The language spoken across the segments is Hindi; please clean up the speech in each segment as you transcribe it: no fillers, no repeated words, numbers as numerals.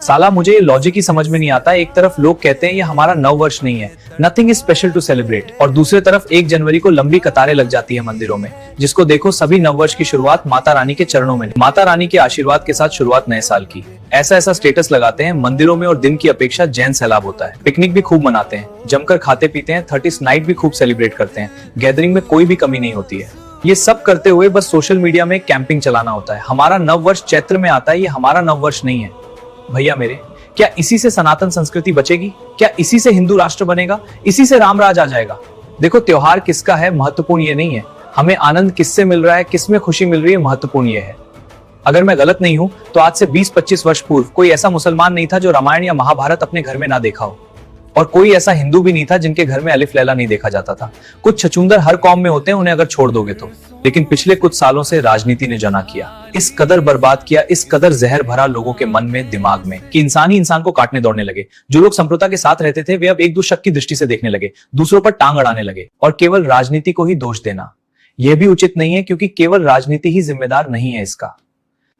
साला मुझे ये लॉजिक ही समझ में नहीं आता। एक तरफ लोग कहते हैं ये हमारा नव वर्ष नहीं है, nothing is special to celebrate, और दूसरी तरफ 1 जनवरी को लंबी कतारें लग जाती है मंदिरों में, जिसको देखो सभी नव वर्ष की शुरुआत माता रानी के चरणों में, माता रानी के आशीर्वाद के साथ शुरुआत नए साल की। ऐसा स्टेटस लगाते हैं मंदिरों में, और दिन की अपेक्षा जैन सैलाब होता है। पिकनिक भी खूब मनाते हैं, जमकर खाते पीते हैं, 30th नाइट भी खूब सेलिब्रेट करते हैं, गैदरिंग में कोई भी कमी नहीं होती है। ये सब करते हुए बस सोशल मीडिया में कैंपिंग चलाना होता है। हमारा नव वर्ष चैत्र में आता है, ये हमारा नव वर्ष नहीं है। भैया मेरे, क्या इसी से सनातन संस्कृति बचेगी? क्या इसी से हिंदू राष्ट्र बनेगा? इसी से राम राज आ जाएगा? देखो, त्योहार किसका है महत्वपूर्ण ये नहीं है, हमें आनंद किससे मिल रहा है, किसमें खुशी मिल रही है, महत्वपूर्ण ये है। अगर मैं गलत नहीं हूं तो आज से 20-25 वर्ष पूर्व कोई ऐसा मुसलमान नहीं था जो रामायण या महाभारत अपने घर में ना देखा हो, और कोई ऐसा हिंदू भी नहीं था जिनके घर में अलिफ लैला नहीं देखा जाता था। कुछ छछूंदर हर कौम में होते हैं, उन्हें अगर छोड़ दोगे तो। लेकिन पिछले कुछ सालों से राजनीति ने जना किया, इस कदर बर्बाद किया, इस कदर जहर भरा लोगों के मन में, दिमाग में, कि इंसान ही इंसान को काटने दौड़ने लगे। जो लोग संप्रभुता के साथ रहते थे वे अब एक दूसरे की दृष्टि से देखने लगे, दूसरों पर टांग अड़ाने लगे, और केवल राजनीति को ही दोष देना यह भी उचित नहीं है, क्योंकि केवल राजनीति ही जिम्मेदार नहीं है इसका।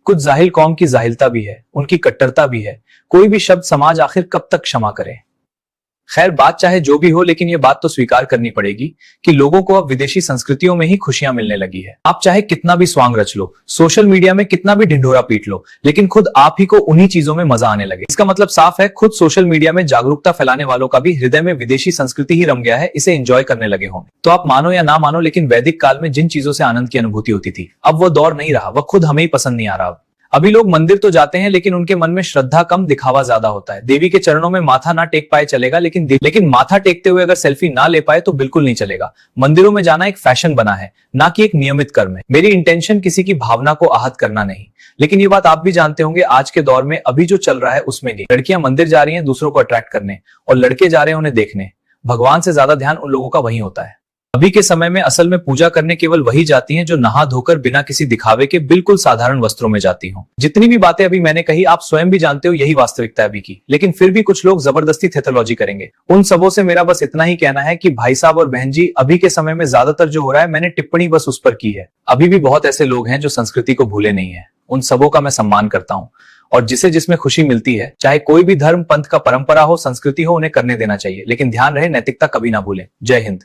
कुछ जाहिल कौम की जाहिलता भी है, उनकी कट्टरता भी है। कोई भी शब्द समाज आखिर कब तक क्षमा करे? खैर, बात चाहे जो भी हो, लेकिन ये बात तो स्वीकार करनी पड़ेगी कि लोगों को अब विदेशी संस्कृतियों में ही खुशियां मिलने लगी है। आप चाहे कितना भी स्वांग रच लो, सोशल मीडिया में कितना भी ढिंढोरा पीट लो, लेकिन खुद आप ही को उन्हीं चीजों में मजा आने लगे। इसका मतलब साफ है, खुद सोशल मीडिया में जागरूकता फैलाने वालों का भी हृदय में विदेशी संस्कृति ही रम गया है, इसे एंजॉय करने लगे होंगे। तो आप मानो या ना मानो, लेकिन वैदिक काल में जिन चीजों से आनंद की अनुभूति होती थी, अब वो दौर नहीं रहा, वह खुद हमें ही पसंद नहीं आ रहा। अभी लोग मंदिर तो जाते हैं, लेकिन उनके मन में श्रद्धा कम, दिखावा ज्यादा होता है। देवी के चरणों में माथा ना टेक पाए चलेगा, लेकिन माथा टेकते हुए अगर सेल्फी ना ले पाए तो बिल्कुल नहीं चलेगा। मंदिरों में जाना एक फैशन बना है, ना कि एक नियमित कर्म है। मेरी इंटेंशन किसी की भावना को आहत करना नहीं, लेकिन ये बात आप भी जानते होंगे, आज के दौर में अभी जो चल रहा है उसमें नहीं। लड़कियां मंदिर जा रही हैं दूसरों को अट्रैक्ट करने, और लड़के जा रहे हैं उन्हें देखने। भगवान से ज्यादा ध्यान उन लोगों का वहीं होता है। अभी के समय में असल में पूजा करने केवल वही जाती हैं जो नहा धोकर बिना किसी दिखावे के बिल्कुल साधारण वस्त्रों में जाती हों। जितनी भी बातें अभी मैंने कही, आप स्वयं भी जानते हो यही वास्तविकता अभी की, लेकिन फिर भी कुछ लोग जबरदस्ती थेथोलॉजी करेंगे। उन सबों से मेरा बस इतना ही कहना है कि भाई साहब और बहन जी, अभी के समय में ज्यादातर जो हो रहा है, मैंने टिप्पणी बस उस पर की है। अभी भी बहुत ऐसे लोग हैं जो संस्कृति को भूले नहीं है। उन सबों का मैं सम्मान करता हूँ, और जिसे जिसमें खुशी मिलती है, चाहे कोई भी धर्म पंथ का परंपरा हो, संस्कृति हो, उन्हें करने देना चाहिए। लेकिन ध्यान रहे, नैतिकता कभी ना भूलें। जय हिंद।